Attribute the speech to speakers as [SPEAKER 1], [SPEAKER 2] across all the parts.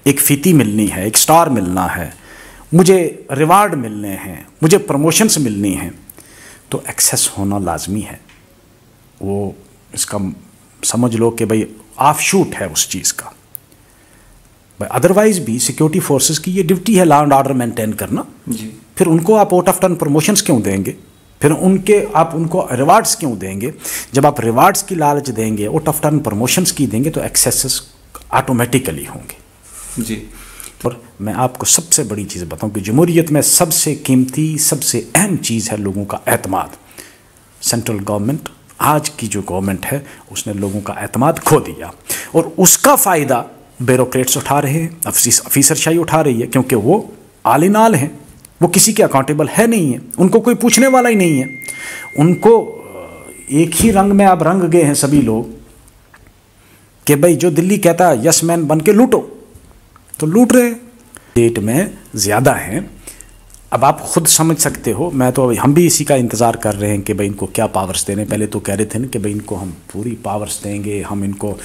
[SPEAKER 1] एक फीती मिलनी है, एक स्टार मिलना है, मुझे रिवार्ड मिलने हैं, मुझे प्रमोशंस मिलनी हैं, तो एक्सेस होना लाजमी है। वो इसका समझ लो कि भाई ऑफशूट है उस चीज़ का। अदरवाइज भी सिक्योरिटी फोर्सेस की ये ड्यूटी है लॉ एंड ऑर्डर मेंटेन करना
[SPEAKER 2] जी।
[SPEAKER 1] फिर उनको आप आउट ऑफ टर्न प्रमोशंस क्यों देंगे? फिर आप उनको रिवार्ड्स क्यों देंगे? जब आप रिवार्ड्स की लालच देंगे, आउट ऑफ टर्न प्रमोशंस की देंगे, तो एक्सेसेस ऑटोमेटिकली होंगे
[SPEAKER 2] जी।
[SPEAKER 1] और मैं आपको सबसे बड़ी चीज़ बताऊं कि जमहूरियत में सबसे कीमती, सबसे अहम चीज़ है लोगों का एतमाद। सेंट्रल गवर्नमेंट, आज की जो गवर्नमेंट है, उसने लोगों का एतमाद खो दिया और उसका फ़ायदा ब्यूरोक्रेट्स उठा रहे हैं, अफीसरशाही उठा रही है, क्योंकि वो आल इन आल हैं, वो किसी के अकाउंटेबल है नहीं है, उनको कोई पूछने वाला ही नहीं है। उनको एक ही रंग में अब रंग गए हैं सभी लोग कि भाई जो दिल्ली कहता है यस मैन बन के लूटो, तो लूट रहे हैं। डेट में ज़्यादा हैं। अब आप खुद समझ सकते हो, मैं तो हम भी इसी का इंतज़ार कर रहे हैं कि भाई इनको क्या पावर्स देने। पहले तो कह रहे थे ना कि भाई इनको हम पूरी पावर्स देंगे, हम इनको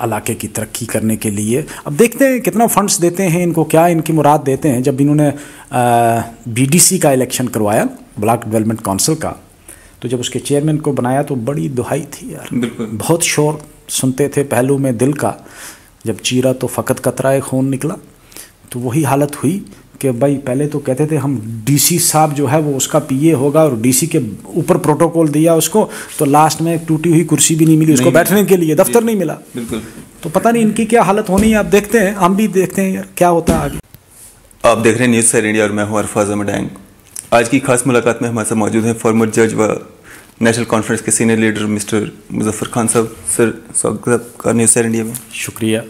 [SPEAKER 1] इलाके की तरक्की करने के लिए। अब देखते हैं कितना फंड्स देते हैं इनको, क्या इनकी मुराद देते हैं। जब इन्होंने BDC का इलेक्शन करवाया, ब्लॉक डेवलपमेंट काउंसिल का, तो जब उसके चेयरमैन को बनाया तो बड़ी दुहाई थी यार, बहुत शोर सुनते थे पहलू में दिल का। जब चीरा तो फ़कत कतराए खून निकला। तो वही हालत हुई कि भाई पहले तो कहते थे हम DC साहब जो है वो उसका PA होगा, और DC के ऊपर प्रोटोकॉल दिया उसको, तो लास्ट में एक टूटी हुई कुर्सी भी नहीं मिली उसको बैठने के लिए, दफ्तर नहीं मिला।
[SPEAKER 2] बिल्कुल।
[SPEAKER 1] तो पता नहीं इनकी क्या हालत होनी है। आप देखते हैं, हम भी देखते हैं यार क्या होता है आगे।
[SPEAKER 2] आप देख रहे हैं न्यूज़ सर इंडिया और मैं हूँ अरफाज अहमद डैंग। आज की खास मुलाकात में हमारे साथ मौजूद हैं फॉर्मर जज व नेशनल कॉन्फ्रेंस के senior leader mister Muzaffar Khan साहब। सर स्वागत का न्यूज़ सर इंडिया में।
[SPEAKER 1] शुक्रिया।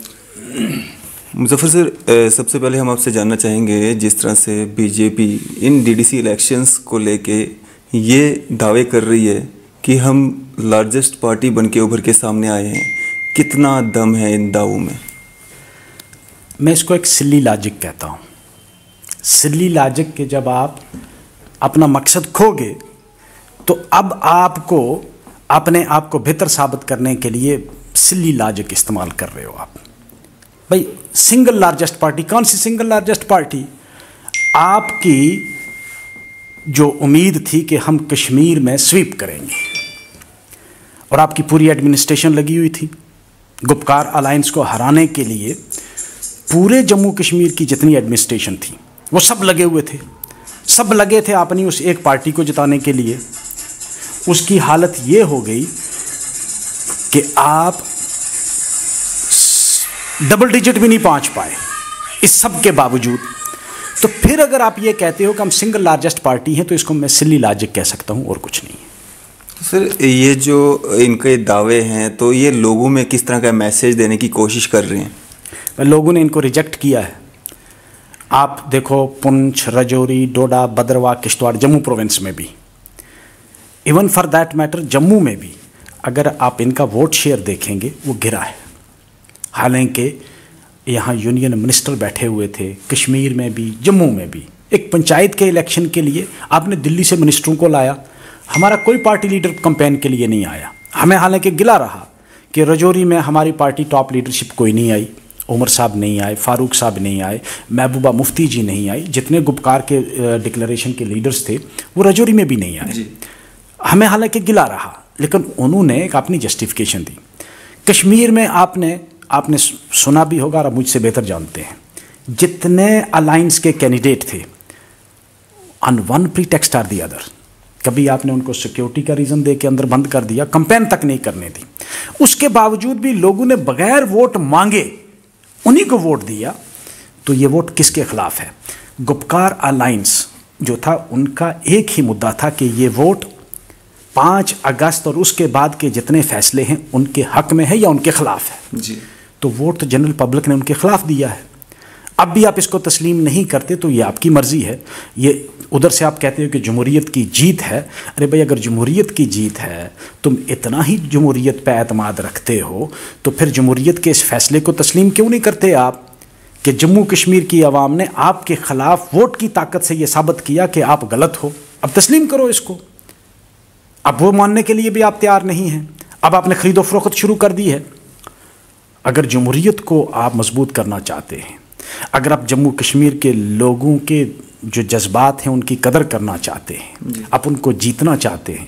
[SPEAKER 2] मुजफ्फर सर, सबसे पहले हम आपसे जानना चाहेंगे, जिस तरह से BJP इन DDC इलेक्शंस को लेके ये दावे कर रही है कि हम लार्जेस्ट पार्टी बन के उभर के सामने आए हैं, कितना दम है इन दावों में?
[SPEAKER 1] मैं इसको एक सिल्ली लॉजिक कहता हूँ। सिल्ली लॉजिक के जब आप अपना मकसद खोगे तो अब आपको अपने आप को बेहतर साबित करने के लिए सिल्ली लॉजिक इस्तेमाल कर रहे हो आप। भाई सिंगल लार्जेस्ट पार्टी, कौन सी सिंगल लार्जेस्ट पार्टी? आपकी जो उम्मीद थी कि हम कश्मीर में स्वीप करेंगे, और आपकी पूरी एडमिनिस्ट्रेशन लगी हुई थी गुपकार अलायंस को हराने के लिए। पूरे जम्मू कश्मीर की जितनी एडमिनिस्ट्रेशन थी वो सब लगे हुए थे, सब लगे थे अपनी उस एक पार्टी को जिताने के लिए। उसकी हालत ये हो गई कि आप डबल डिजिट भी नहीं पहुंच पाए इस सब के बावजूद। तो फिर अगर आप ये कहते हो कि हम सिंगल लार्जेस्ट पार्टी हैं, तो इसको मैं सिल्ली लॉजिक कह सकता हूं और कुछ नहीं है।
[SPEAKER 2] तो सर, ये जो इनके दावे हैं, तो ये लोगों में किस तरह का मैसेज देने की कोशिश कर रहे हैं?
[SPEAKER 1] लोगों ने इनको रिजेक्ट किया है। आप देखो पुंछ, राजौरी, डोडा, भद्रवाह, किश्तवाड़, जम्मू प्रोविंस में भी, even for that matter Jammu में भी, अगर आप इनका वोट शेयर देखेंगे वो गिरा है। हालांकि यहाँ यूनियन मिनिस्टर बैठे हुए थे, कश्मीर में भी, जम्मू में भी। एक पंचायत के इलेक्शन के लिए आपने दिल्ली से मिनिस्टरों को लाया, हमारा कोई पार्टी लीडर कैंपेन के लिए नहीं आया। हमें हालांकि गिला रहा कि राजौरी में हमारी पार्टी टॉप लीडरशिप कोई नहीं आई, उमर साहब नहीं आए, फारूक साहब नहीं आए, महबूबा मुफ्ती जी नहीं आई, जितने गुपकार के डिक्लेरेशन के लीडर्स थे वो राजौरी में भी नहीं आए। हमें हालांकि गिला रहा, लेकिन उन्होंने एक अपनी जस्टिफिकेशन दी। कश्मीर में आपने सुना भी होगा और आप मुझसे बेहतर जानते हैं, जितने अलायंस के कैंडिडेट थे, on one pretext or the other, कभी आपने उनको सिक्योरिटी का रीज़न दे के अंदर बंद कर दिया, कैंपेन तक नहीं करने दी। उसके बावजूद भी लोगों ने बगैर वोट मांगे उन्हीं को वोट दिया। तो ये वोट किसके खिलाफ है? गुपकार अलायंस जो था, उनका एक ही मुद्दा था कि ये वोट 5 अगस्त और उसके बाद के जितने फैसले हैं उनके हक में है या उनके खिलाफ है
[SPEAKER 2] जी।
[SPEAKER 1] तो वोट तो जनरल पब्लिक ने उनके खिलाफ दिया है। अब भी आप इसको तस्लीम नहीं करते तो ये आपकी मर्जी है। ये उधर से आप कहते हो कि जमहूरियत की जीत है। अरे भाई, अगर जमहूरियत की जीत है, तुम इतना ही जमहूरियत पे एतमाद रखते हो, तो फिर जमहूरियत के इस फैसले को तस्लीम क्यों नहीं करते आप कि जम्मू कश्मीर की आवाम ने आपके खिलाफ वोट की ताकत से ये साबित किया कि आप गलत हो। अब तस्लीम करो इसको। अब वो मानने के लिए भी आप तैयार नहीं हैं। अब आपने खरीदो फरोख्त शुरू कर दी है। अगर जमहूरियत को आप मजबूत करना चाहते हैं, अगर आप जम्मू कश्मीर के लोगों के जो जज्बात हैं उनकी कदर करना चाहते हैं, आप उनको जीतना चाहते हैं,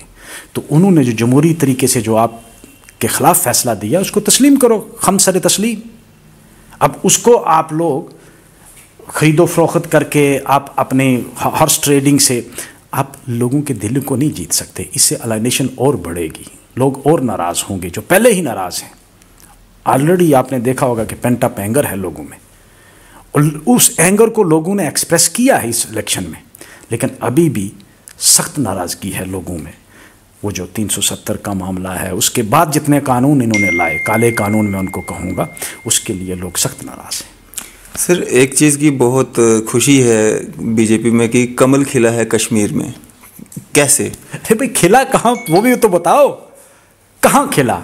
[SPEAKER 1] तो उन्होंने जो जमहूरी तरीके से जो आप के ख़िलाफ़ फ़ैसला दिया उसको तस्लीम करो, खमसर तस्लीम। अब उसको आप लोग ख़रीदो फरोख्त करके आप अपने हॉर्स ट्रेडिंग से आप लोगों के दिल को नहीं जीत सकते। इससे अलाइनेशन और बढ़ेगी, लोग और नाराज़ होंगे जो पहले ही नाराज़ हैं। ऑलरेडी आपने देखा होगा कि पेंट अप एंगर है लोगों में, और उस एंगर को लोगों ने एक्सप्रेस किया है इस इलेक्शन में, लेकिन अभी भी सख्त नाराज़गी है लोगों में। वो जो 370 का मामला है, उसके बाद जितने कानून इन्होंने लाए, काले कानून मैं उनको कहूँगा, उसके लिए लोग सख्त नाराज़ हैं।
[SPEAKER 2] सर, एक चीज़ की बहुत खुशी है बीजेपी में कि कमल खिला है कश्मीर में, कैसे?
[SPEAKER 1] अरे भाई खिला कहाँ, वो भी तो बताओ कहाँ खिला?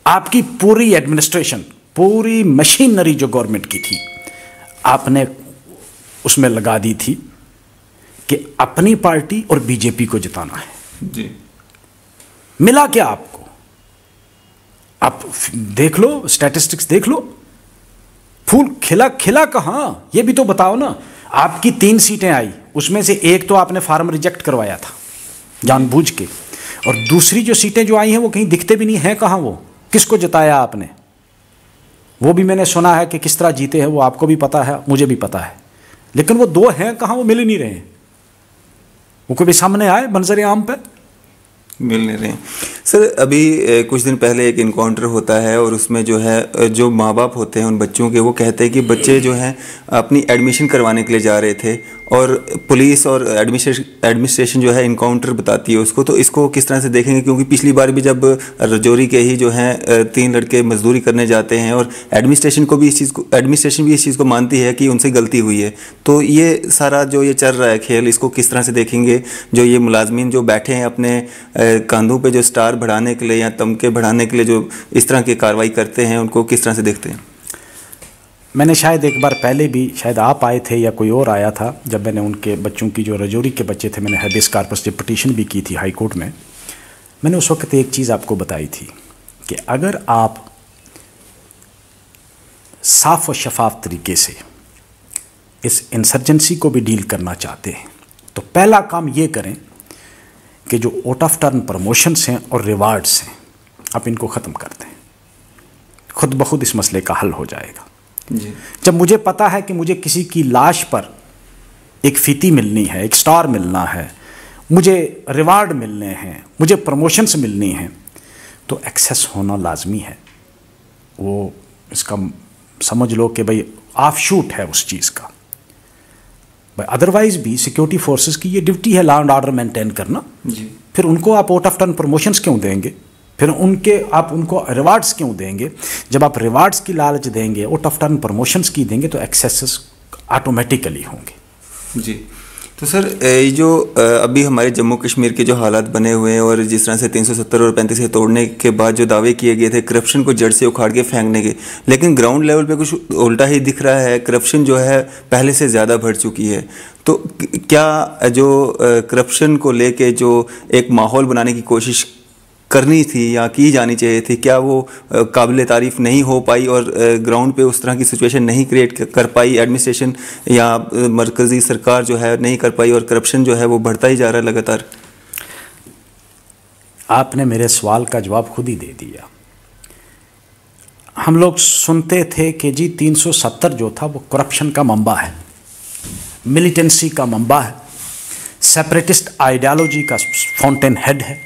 [SPEAKER 1] आपकी पूरी एडमिनिस्ट्रेशन, पूरी मशीनरी जो गवर्नमेंट की थी, आपने उसमें लगा दी थी कि अपनी पार्टी और बीजेपी को जिताना है
[SPEAKER 2] जी।
[SPEAKER 1] मिला क्या आपको? आप देख लो, स्टैटिस्टिक्स देख लो, फूल खिला खिला कहाँ, ये भी तो बताओ ना। आपकी 3 सीटें आई, उसमें से एक तो आपने फार्म रिजेक्ट करवाया था जानबूझ के, और दूसरी जो सीटें जो आई हैं वो कहीं दिखते भी नहीं हैं। कहाँ वो, किसको जिताया आपने? वो भी मैंने सुना है कि किस तरह जीते हैं, वो आपको भी पता है, मुझे भी पता है, लेकिन वो 2 हैं कहाँ, वो मिल ही नहीं रहे हैं। वो कभी सामने आए मंजर आम पे?
[SPEAKER 2] मिल नहीं रहे। सर, अभी कुछ दिन पहले एक इनकाउंटर होता है और उसमें जो है जो माँ बाप होते हैं उन बच्चों के, वो कहते हैं कि बच्चे जो हैं अपनी एडमिशन करवाने के लिए जा रहे थे और पुलिस और एडमिनिस्ट्रेशन जो है इनकाउंटर बताती है उसको। तो इसको किस तरह से देखेंगे? क्योंकि पिछली बार भी जब रजौरी के ही जो हैं 3 लड़के मजदूरी करने जाते हैं और एडमिनिस्ट्रेशन भी इस चीज़ को मानती है कि उनसे गलती हुई है, तो ये सारा जो ये चल रहा है खेल, इसको किस तरह से देखेंगे? जो ये मुलाजमीन जो बैठे हैं अपने कंधों पे जो स्टार बढ़ाने के लिए या तमके बढ़ाने के लिए जो इस तरह की कार्रवाई करते हैं, उनको किस तरह से देखते हैं?
[SPEAKER 1] मैंने शायद एक बार पहले भी, शायद आप आए थे या कोई और आया था, जब मैंने उनके बच्चों की, जो रजौरी के बच्चे थे, मैंने हैबियस कॉर्पस पिटीशन भी की थी हाई कोर्ट में। मैंने उस वक्त एक चीज़ आपको बताई थी कि अगर आप साफ और शफाफ तरीके से इस इंसर्जेंसी को भी डील करना चाहते हैं तो पहला काम ये करें कि जो आउट ऑफ टर्न प्रमोशंस हैं और रिवार्ड्स हैं, आप इनको ख़त्म कर दें। खुद ब खुद इस मसले का हल हो जाएगा
[SPEAKER 2] जी।
[SPEAKER 1] जब मुझे पता है कि मुझे किसी की लाश पर एक फीती मिलनी है, एक स्टार मिलना है, मुझे रिवार्ड मिलने हैं, मुझे प्रमोशंस मिलनी हैं, तो एक्सेस होना लाजमी है। वो इसका समझ लो कि भाई ऑफ शूट है उस चीज़ का। भाई अदरवाइज भी सिक्योरिटी फोर्सेस की ये ड्यूटी है लॉ एंड ऑर्डर मेंटेन करना
[SPEAKER 2] जी।
[SPEAKER 1] फिर उनको आप आउट ऑफ टर्न प्रमोशंस क्यों देंगे? फिर आप उनको रिवार्ड्स क्यों देंगे? जब आप रिवार्ड्स की लालच देंगे, आउट ऑफ टर्न प्रमोशंस की देंगे, तो एक्सेसेस ऑटोमेटिकली होंगे।
[SPEAKER 2] जी। तो सर, ये जो अभी हमारे जम्मू कश्मीर के जो हालात बने हुए हैं और जिस तरह से 370 और 35 के तोड़ने के बाद जो दावे किए गए थे करप्शन को जड़ से उखाड़ के फेंकने के, लेकिन ग्राउंड लेवल पे कुछ उल्टा ही दिख रहा है। करप्शन जो है पहले से ज़्यादा बढ़ चुकी है। तो क्या जो करप्शन को लेके जो एक माहौल बनाने की कोशिश करनी थी या की जानी चाहिए थी, क्या वो काबिल तारीफ़ नहीं हो पाई और ग्राउंड पे उस तरह की सिचुएशन नहीं क्रिएट कर पाई? एडमिनिस्ट्रेशन या मरकज़ी सरकार जो है नहीं कर पाई और करप्शन जो है वो बढ़ता ही जा रहा है लगातार।
[SPEAKER 1] आपने मेरे सवाल का जवाब खुद ही दे दिया। हम लोग सुनते थे कि जी 370 जो था वो करप्शन का मंबा है, मिलिटेंसी का मंबा है, सेपरेटिस्ट आइडियोलॉजी का फाउंटेन हेड है,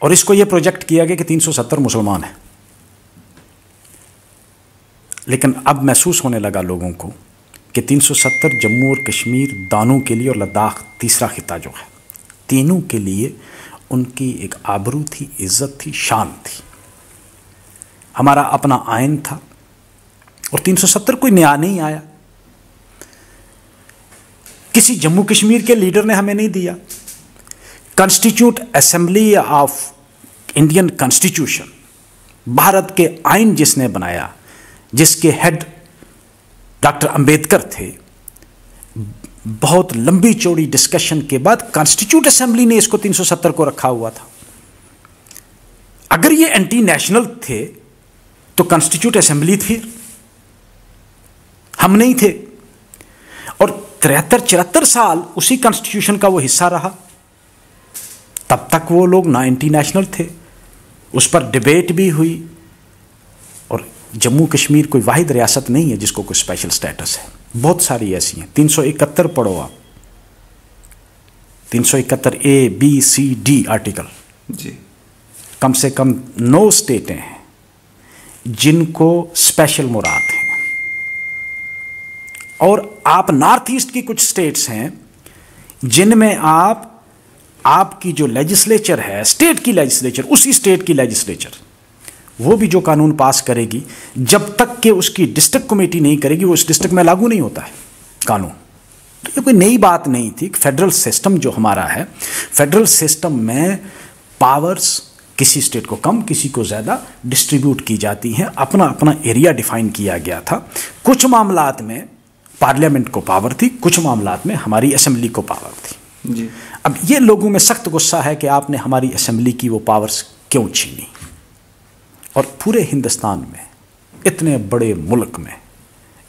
[SPEAKER 1] और इसको ये प्रोजेक्ट किया गया कि 370 मुसलमान हैं। लेकिन अब महसूस होने लगा लोगों को कि 370 जम्मू और कश्मीर दानों के लिए और लद्दाख तीसरा खिता जो है, तीनों के लिए उनकी एक आबरू थी, इज्जत थी, शान थी। हमारा अपना आइन था और 370 कोई नया नहीं आया। किसी जम्मू कश्मीर के लीडर ने हमें नहीं दिया। Constitute assembly of Indian constitution, Bharat के आइन जिसने बनाया, जिसके हेड डॉक्टर अंबेडकर थे, बहुत लंबी चौड़ी डिस्कशन के बाद कॉन्स्टिट्यूट असेंबली ने इसको 370 को रखा हुआ था। अगर ये एंटी नेशनल थे तो कॉन्स्टिट्यूट असेंबली थी, हम नहीं थे। और 73-74 साल उसी कॉन्स्टिट्यूशन का वो हिस्सा रहा। तब तक वो लोग ना एंटी नेशनल थे, उस पर डिबेट भी हुई। और जम्मू कश्मीर कोई वाहिद रियासत नहीं है जिसको कोई स्पेशल स्टेटस है, बहुत सारी ऐसी हैं। 371 पढ़ो आप, 371 A, B, C, D article
[SPEAKER 2] जी।
[SPEAKER 1] कम से कम 9 स्टेटें हैं जिनको स्पेशल मुराद है। और आप नॉर्थ ईस्ट की कुछ स्टेट्स हैं जिनमें आपकी जो लेजिस्लेचर है, स्टेट की लेजिस्लेचर, उसी स्टेट की लेजिस्लेचर, वो भी जो कानून पास करेगी, जब तक कि उसकी डिस्ट्रिक्ट कमेटी नहीं करेगी, वो उस डिस्ट्रिक्ट में लागू नहीं होता है कानून। तो ये कोई नई बात नहीं थी। फेडरल सिस्टम जो हमारा है, फेडरल सिस्टम में पावर्स किसी स्टेट को कम, किसी को ज़्यादा डिस्ट्रीब्यूट की जाती हैं। अपना अपना एरिया डिफाइन किया गया था। कुछ मामलात में पार्लियामेंट को पावर थी, कुछ मामलात में हमारी असेंबली को पावर थी
[SPEAKER 2] जी।
[SPEAKER 1] अब ये लोगों में सख्त गुस्सा है कि आपने हमारी असेंबली की वो पावर्स क्यों छीनी। और पूरे हिंदुस्तान में, इतने बड़े मुल्क में,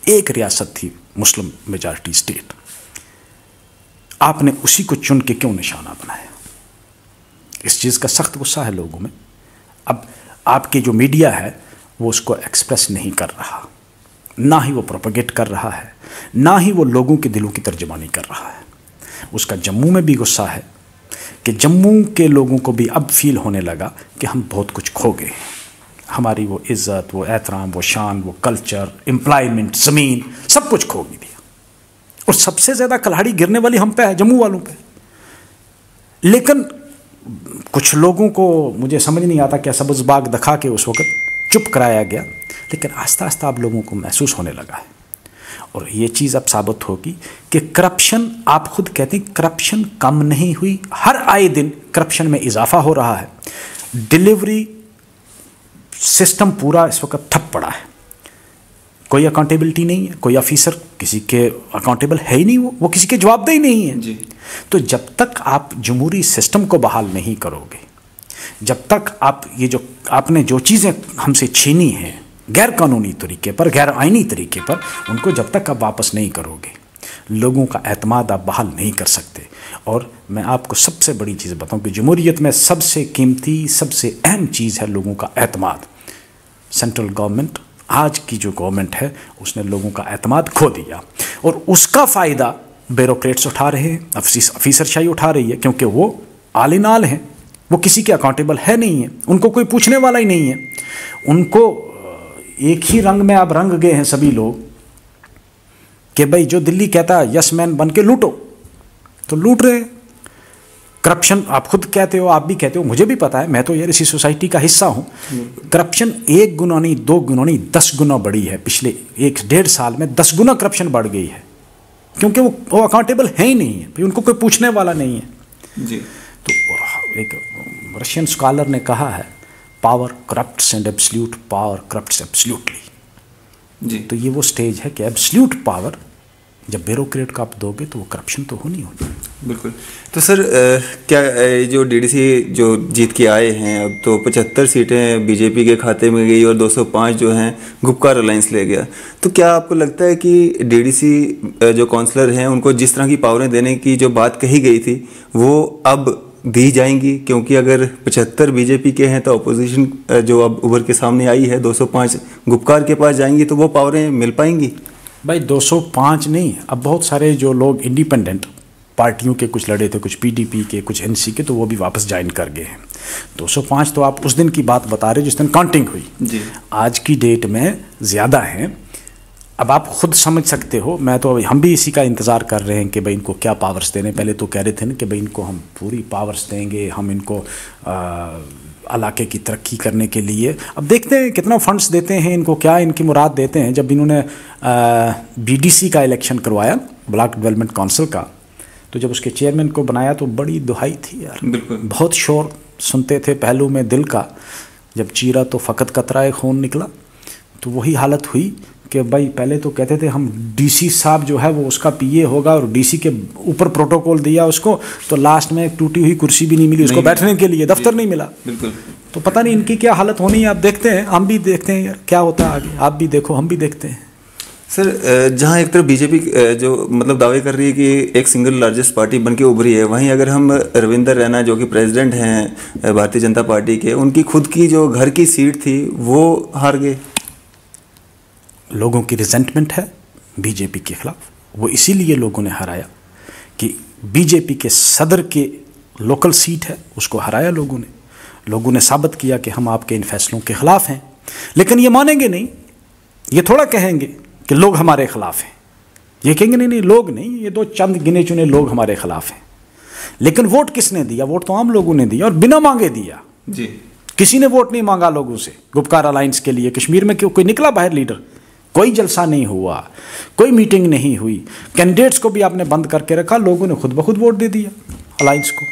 [SPEAKER 1] एक रियासत थी मुस्लिम मेजॉरिटी स्टेट, आपने उसी को चुन के क्यों निशाना बनाया। इस चीज़ का सख्त गुस्सा है लोगों में। अब आपके जो मीडिया है वो उसको एक्सप्रेस नहीं कर रहा, ना ही वो प्रोपेगेट कर रहा है, ना ही वो लोगों के दिलों की तर्जुमानी कर रहा है। उसका जम्मू में भी गुस्सा है कि जम्मू के लोगों को भी अब फील होने लगा कि हम बहुत कुछ खो गए। हमारी वो इज़्ज़त, वो एहतराम, वो शान, वो कल्चर, एम्प्लॉयमेंट, ज़मीन, सब कुछ खो दिया। और सबसे ज़्यादा कल्हाड़ी गिरने वाली हम पे है, जम्मू वालों पे। लेकिन कुछ लोगों को मुझे समझ नहीं आता क्या सब्ज़ बाग दिखा के उस वक्त चुप कराया गया, लेकिन आस्ता आस्ता आप लोगों को महसूस होने लगा है। और ये चीज़ अब साबित होगी कि करप्शन, आप खुद कहते हैं करप्शन कम नहीं हुई, हर आए दिन करप्शन में इजाफा हो रहा है। डिलीवरी सिस्टम पूरा इस वक्त ठप पड़ा है, कोई अकाउंटेबिलिटी नहीं है, कोई ऑफिसर किसी के अकाउंटेबल है ही नहीं, वो किसी के जवाबदेही नहीं है
[SPEAKER 2] जी।
[SPEAKER 1] तो जब तक आप जमहूरी सिस्टम को बहाल नहीं करोगे, जब तक आप ये जो आपने जो चीज़ें हमसे छीनी हैं गैर कानूनी तरीके पर, गैर आइनी तरीके पर, उनको जब तक आप वापस नहीं करोगे, लोगों का एतमाद आप बहाल नहीं कर सकते। और मैं आपको सबसे बड़ी चीज़ बताऊं कि जमहूरियत में सबसे कीमती, सबसे अहम चीज़ है लोगों का एतमाद। सेंट्रल गवर्नमेंट, आज की जो गवर्नमेंट है, उसने लोगों का एतमाद खो दिया और उसका फ़ायदा ब्यूरोक्रेट्स उठा रहे हैं, अफीसरशाही उठा रही है, क्योंकि वो आल इन आल हैं, वो किसी के अकाउंटेबल है नहीं है, उनको कोई पूछने वाला ही नहीं है। उनको एक ही रंग में अब रंग गए हैं सभी लोग कि भाई जो दिल्ली कहता है यस मैन बन के लूटो, तो लूट रहे हैं। करप्शन आप खुद कहते हो, आप भी कहते हो, मुझे भी पता है, मैं तो यार इसी सोसाइटी का हिस्सा हूँ। करप्शन 1 गुना नहीं, 2 गुना नहीं, 10 गुना बढ़ी है। पिछले 1-1.5 साल में 10 गुना करप्शन बढ़ गई है, क्योंकि वो अकाउंटेबल है ही नहीं है, भाई उनको कोई पूछने वाला नहीं है
[SPEAKER 2] जी।
[SPEAKER 1] तो एक रशियन स्कॉलर ने कहा है, power corrupts and absolute power corrupts absolutely.
[SPEAKER 2] जी।
[SPEAKER 1] तो ये वो स्टेज है कि एब्सोल्यूट पावर जब ब्यूरोक्रेट को आप दोगे तो वो करप्शन तो होनी होगी।
[SPEAKER 2] बिल्कुल। तो सर क्या जो डीडीसी जो जीत के आए हैं, अब तो 75 सीटें बीजेपी के खाते में गई और 205 जो हैं गुपकार अलायंस ले गया, तो क्या आपको लगता है कि डीडीसी जो काउंसलर हैं उनको जिस तरह की पावरें देने की जो बात कही गई थी वो अब दी जाएंगी? क्योंकि अगर 75 बीजेपी के हैं तो अपोजिशन जो अब उभर के सामने आई है 205 गुपकार के पास जाएंगी, तो वो पावरें मिल पाएंगी?
[SPEAKER 1] भाई 205 नहीं, अब बहुत सारे जो लोग इंडिपेंडेंट पार्टियों के कुछ लड़े थे, कुछ पीडीपी के, कुछ एनसी के, तो वो भी वापस ज्वाइन कर गए हैं। 205 तो आप उस दिन की बात बता रहे जिस दिन काउंटिंग हुई
[SPEAKER 2] जी।
[SPEAKER 1] आज की डेट में ज़्यादा हैं। अब आप खुद समझ सकते हो, मैं तो हम भी इसी का इंतज़ार कर रहे हैं कि भाई इनको क्या पावर्स देने। पहले तो कह रहे थे ना कि भाई इनको हम पूरी पावर्स देंगे, हम इनको इलाके की तरक्की करने के लिए। अब देखते हैं कितना फंड्स देते हैं इनको, क्या इनकी मुराद देते हैं। जब इन्होंने बीडीसी का इलेक्शन करवाया, ब्लॉक डेवलपमेंट काउंसिल का, तो जब उसके चेयरमैन को बनाया तो बड़ी दुहाई थी यार, बहुत शोर सुनते थे पहलू में दिल का। जब चीरा तो फ़कत कतराए खून निकला, तो वही हालत हुई कि भाई पहले तो कहते थे हम डीसी साहब जो है वो उसका पीए होगा, और डीसी के ऊपर प्रोटोकॉल दिया उसको, तो लास्ट में एक टूटी हुई कुर्सी भी नहीं मिली उसको बैठने के लिए, दफ्तर नहीं मिला।
[SPEAKER 2] बिल्कुल।
[SPEAKER 1] तो पता नहीं इनकी क्या हालत होनी है। आप देखते हैं, हम भी देखते हैं यार क्या होता है आगे। आप भी देखो, हम भी देखते हैं।
[SPEAKER 2] सर, जहाँ एक तरफ बीजेपी जो मतलब दावे कर रही है कि एक सिंगल लार्जेस्ट पार्टी बन के उभरी है, वहीं अगर हम रविंदर रैना जो कि प्रेसिडेंट हैं भारतीय जनता पार्टी के, उनकी खुद की जो घर की सीट थी वो हार गए।
[SPEAKER 1] लोगों की रिजेंटमेंट है बीजेपी के खिलाफ। वो इसीलिए लोगों ने हराया कि बीजेपी के सदर के लोकल सीट है, उसको हराया लोगों ने। लोगों ने साबित किया कि हम आपके इन फैसलों के खिलाफ हैं। लेकिन ये मानेंगे नहीं, ये थोड़ा कहेंगे कि लोग हमारे खिलाफ हैं। ये कहेंगे नहीं नहीं, लोग नहीं, ये दो चंद गिने चुने लोग हमारे खिलाफ हैं। लेकिन वोट किसने दिया? वोट तो आम लोगों ने दिया, और बिना मांगे दिया
[SPEAKER 2] जी।
[SPEAKER 1] किसी ने वोट नहीं मांगा लोगों से गुपकार अलायंस के लिए। कश्मीर में क्यों कोई निकला बाहर लीडर? कोई जलसा नहीं हुआ, कोई मीटिंग नहीं हुई। कैंडिडेट्स को भी आपने बंद करके रखा, लोगों ने खुद ब खुद वोट दे दिया अलायंस को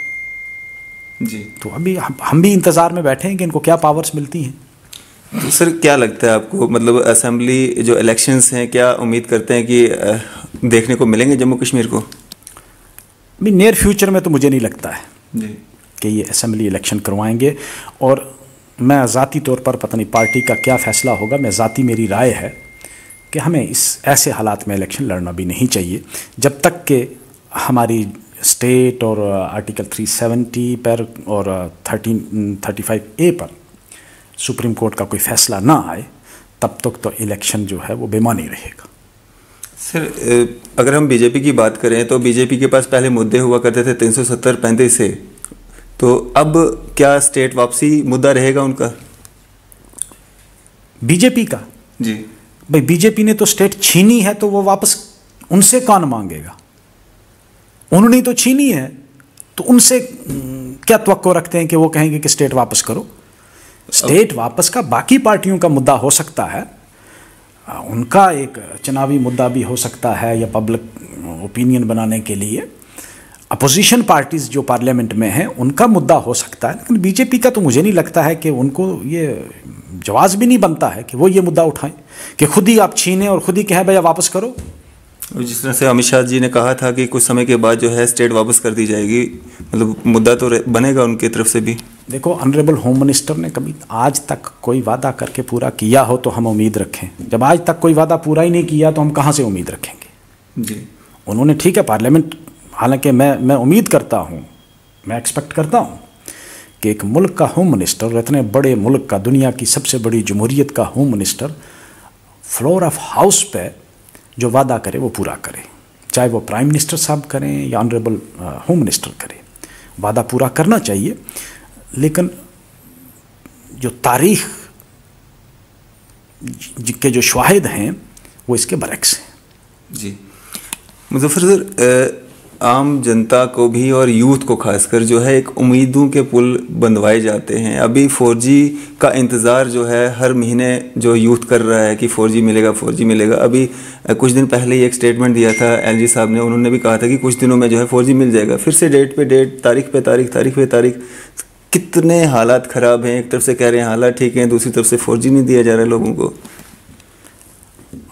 [SPEAKER 2] जी।
[SPEAKER 1] तो अभी हम भी इंतजार में बैठे हैं कि इनको क्या पावर्स मिलती हैं।
[SPEAKER 2] तो सर, क्या लगता है आपको, मतलब असेंबली जो इलेक्शंस हैं, क्या उम्मीद करते हैं कि देखने को मिलेंगे जम्मू कश्मीर को?
[SPEAKER 1] अभी नियर फ्यूचर में तो मुझे नहीं लगता है
[SPEAKER 2] जी
[SPEAKER 1] कि ये असेंबली इलेक्शन करवाएंगे। और मैं ज़ाती तौर पर, पता नहीं पार्टी का क्या फ़ैसला होगा, मैं ज़ाती मेरी राय है कि हमें इस ऐसे हालात में इलेक्शन लड़ना भी नहीं चाहिए जब तक कि हमारी स्टेट और आर्टिकल 370 पर और 1335A पर सुप्रीम कोर्ट का कोई फैसला ना आए, तब तक तो इलेक्शन जो है वो बेमानी रहेगा।
[SPEAKER 2] सर, अगर हम बीजेपी की बात करें तो बीजेपी के पास पहले मुद्दे हुआ करते थे 370-35 से, तो अब क्या स्टेट वापसी मुद्दा रहेगा उनका?
[SPEAKER 1] बीजेपी का?
[SPEAKER 2] जी
[SPEAKER 1] भाई, बीजेपी ने तो स्टेट छीनी है तो वो वापस उनसे कौन मांगेगा? उन्होंने तो छीनी है, तो उनसे क्या तवक्को रखते हैं कि वो कहेंगे कि स्टेट वापस करो? स्टेट वापस का बाकी पार्टियों का मुद्दा हो सकता है, उनका एक चुनावी मुद्दा भी हो सकता है, या पब्लिक ओपिनियन बनाने के लिए अपोजिशन पार्टीज जो पार्लियामेंट में हैं उनका मुद्दा हो सकता है। लेकिन बीजेपी का तो मुझे नहीं लगता है कि उनको ये जवाब भी नहीं बनता है कि वो ये मुद्दा उठाएं कि खुद ही आप छीनें और खुद ही कहें भैया वापस करो।
[SPEAKER 2] जिस तरह से अमित शाह जी ने कहा था कि कुछ समय के बाद जो है स्टेट वापस कर दी जाएगी, मतलब मुद्दा तो बनेगा उनकी तरफ से भी।
[SPEAKER 1] देखो, ऑनरेबल होम मिनिस्टर ने कभी आज तक कोई वादा करके पूरा किया हो तो हम उम्मीद रखें। जब आज तक कोई वादा पूरा ही नहीं किया तो हम कहाँ से उम्मीद रखेंगे?
[SPEAKER 2] जी,
[SPEAKER 1] उन्होंने ठीक है पार्लियामेंट, हालांकि मैं उम्मीद करता हूँ, मैं एक्सपेक्ट करता हूँ कि एक मुल्क का होम मिनिस्टर, इतने बड़े मुल्क का, दुनिया की सबसे बड़ी जमहूरियत का home minister, floor of house पे जो वादा करे वो पूरा करे। चाहे वो प्राइम मिनिस्टर साहब करें या ऑनरेबल होम मिनिस्टर करें, वादा पूरा करना चाहिए। लेकिन जो तारीख के जो शाहिद हैं वो इसके बरक्स हैं।
[SPEAKER 2] जी मुजफ्फर सर, आम जनता को भी और यूथ को खासकर जो है एक उम्मीदों के पुल बंधवाए जाते हैं। अभी 4G का इंतज़ार जो है हर महीने जो यूथ कर रहा है कि 4G मिलेगा, 4G मिलेगा। अभी कुछ दिन पहले ही एक स्टेटमेंट दिया था LG साहब ने, उन्होंने भी कहा था कि कुछ दिनों में जो है 4G मिल जाएगा। फिर से डेट पे डेट, तारीख पे तारीख, तारीख पे तारीख। कितने हालात ख़राब हैं। एक तरफ से कह रहे हैं हालात ठीक हैं, दूसरी तरफ से 4G नहीं दिया जा रहा है लोगों को।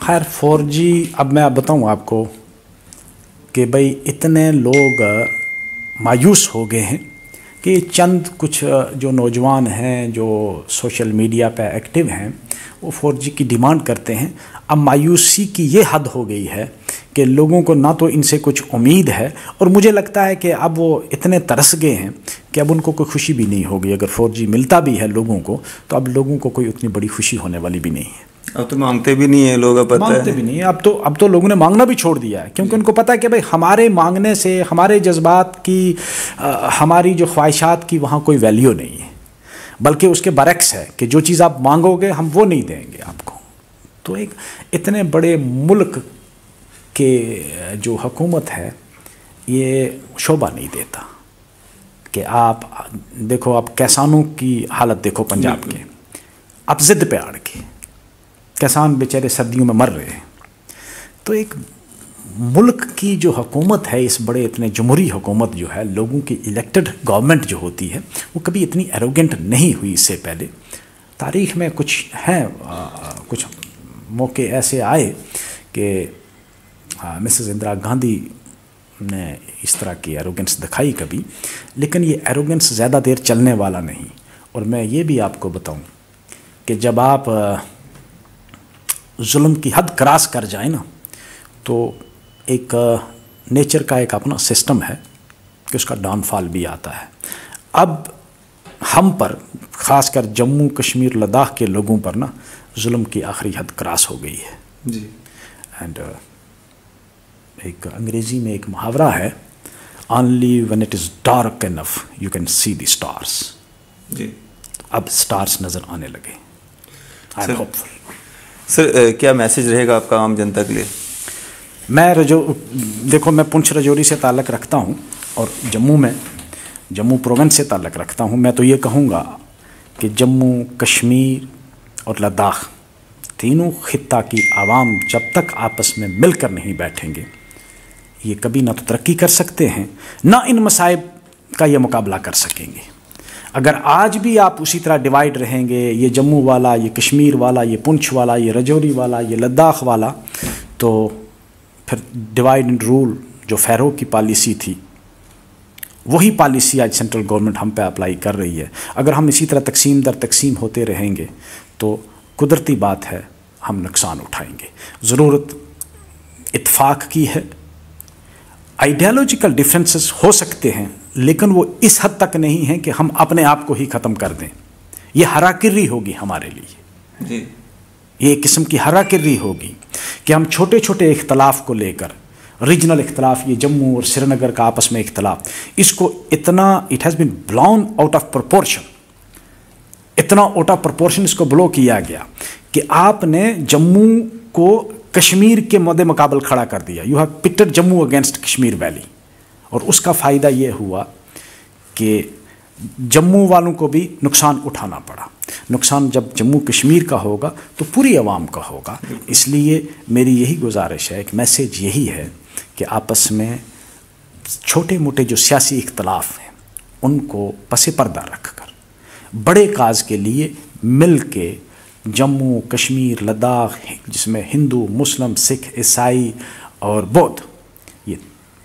[SPEAKER 1] खैर 4G, अब मैं बताऊँ आपको कि भाई इतने लोग मायूस हो गए हैं कि चंद कुछ जो नौजवान हैं जो सोशल मीडिया पे एक्टिव हैं वो 4G की डिमांड करते हैं। अब मायूसी की ये हद हो गई है कि लोगों को ना तो इनसे कुछ उम्मीद है, और मुझे लगता है कि अब वो इतने तरस गए हैं कि अब उनको कोई खुशी भी नहीं होगी। अगर 4G मिलता भी है लोगों को तो अब लोगों को कोई उतनी बड़ी खुशी होने वाली भी नहीं है।
[SPEAKER 2] अब तो मांगते भी नहीं है लोग, अब पता है
[SPEAKER 1] मांगते भी नहीं है। अब तो लोगों ने मांगना भी छोड़ दिया है, क्योंकि उनको पता है कि भाई हमारे मांगने से हमारे जज्बात की, हमारी जो ख्वाहिशात की वहाँ कोई वैल्यू नहीं है, बल्कि उसके बरक्स है कि जो चीज़ आप मांगोगे हम वो नहीं देंगे आपको। तो एक इतने बड़े मुल्क के जो हुकूमत है ये शोभा नहीं देता कि आप देखो, आप किसानों की हालत देखो पंजाब के, अब ज़िद पे अड़ के किसान बेचारे सर्दियों में मर रहे हैं। तो एक मुल्क की जो हुकूमत है, इस बड़े इतने जमहूरी हुकूमत जो है, लोगों की इलेक्टेड गवर्नमेंट जो होती है वो कभी इतनी एरोगेंट नहीं हुई इससे पहले। तारीख़ में कुछ हैं, कुछ मौके ऐसे आए कि मिसेस इंदिरा गांधी ने इस तरह की एरोगेंस दिखाई कभी, लेकिन ये एरोगेंस ज़्यादा देर चलने वाला नहीं। और मैं ये भी आपको बताऊं कि जब आप जुल्म की हद क्रॉस कर जाए ना, तो एक नेचर का एक अपना सिस्टम है कि उसका डाउनफॉल भी आता है। अब हम पर, ख़ासकर जम्मू कश्मीर लद्दाख के लोगों पर ना जुल्म की आखिरी हद क्रॉस हो गई है
[SPEAKER 2] जी।
[SPEAKER 1] एंड एक अंग्रेज़ी में एक मुहावरा है, only when it is dark enough you can see the stars.
[SPEAKER 2] जी।
[SPEAKER 1] अब स्टार्स नज़र आने लगे। I am hopeful.
[SPEAKER 2] सर क्या मैसेज रहेगा आपका आम जनता के लिए?
[SPEAKER 1] देखो, मैं पुंछ राजौरी से ताल्लुक़ रखता हूँ और जम्मू प्रोविंस से ताल्लुक़ रखता हूँ। मैं तो ये कहूँगा कि जम्मू कश्मीर और लद्दाख तीनों खित्ता की आवाम जब तक आपस में मिलकर नहीं बैठेंगे, ये कभी ना तो तरक्की कर सकते हैं, ना इन मसाइब का ये मुकाबला कर सकेंगे। अगर आज भी आप उसी तरह डिवाइड रहेंगे, ये जम्मू वाला, ये कश्मीर वाला, ये पुंछ वाला, ये राजौरी वाला, ये लद्दाख वाला, तो फिर डिवाइड एंड रूल जो फ़ैरो की पॉलिसी थी, वही पॉलिसी आज सेंट्रल गवर्नमेंट हम पे अप्लाई कर रही है। अगर हम इसी तरह तकसीम दर तकसीम होते रहेंगे तो कुदरती बात है हम नुकसान उठाएंगे। ज़रूरत इत्फाक की है। आइडियालॉजिकल डिफरेंसेस हो सकते हैं, लेकिन वो इस हद तक नहीं है कि हम अपने आप को ही ख़त्म कर दें। ये हराकिरी होगी हमारे लिए
[SPEAKER 2] जी।
[SPEAKER 1] ये एक किस्म की हराकिरी होगी कि हम छोटे छोटे इख्तलाफ को लेकर, रीजनल इख्तलाफ, ये जम्मू और श्रीनगर का आपस में इख्तलाफ, इसको इतना it has been blown out of proportion, इतना आउट ऑफ प्रोपोर्शन इसको ब्लो किया गया कि आपने जम्मू को कश्मीर के मद्दे मुकाबल खड़ा कर दिया। You have pitted Jammu against Kashmir valley, और उसका फ़ायदा ये हुआ कि जम्मू वालों को भी नुकसान उठाना पड़ा। नुकसान जब जम्मू कश्मीर का होगा तो पूरी आवाम का होगा। इसलिए मेरी यही गुजारिश है, एक मैसेज यही है कि आपस में छोटे मोटे जो सियासी इख्तलाफ हैं उनको पसे पर्दा रखकर बड़े काज के लिए मिल के जम्मू कश्मीर लद्दाख, जिसमें हिंदू मुस्लिम सिख ईसाई और बौद्ध, ये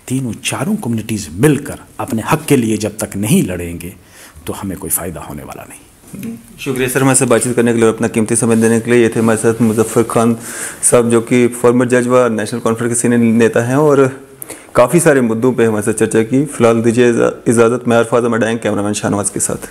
[SPEAKER 1] तीनों चारों कम्युनिटीज़ मिलकर अपने हक़ के लिए जब तक नहीं लड़ेंगे तो हमें कोई फ़ायदा होने वाला नहीं।
[SPEAKER 2] शुक्रिया सर हमारे साथ बातचीत करने के लिए और अपना कीमती समय देने के लिए। ये थे हमारे साथ मुजफ्फर खान साहब, जो कि फॉर्मर जज व नेशनल कॉन्फ्रेंस के सीनियर नेता हैं, और काफ़ी सारे मुद्दों पे हमारे साथ चर्चा की। फ़िलहाल दीजिए इजाज़त। मैं अरफाज अहमद, कैमरामैन शाहनवाज के साथ।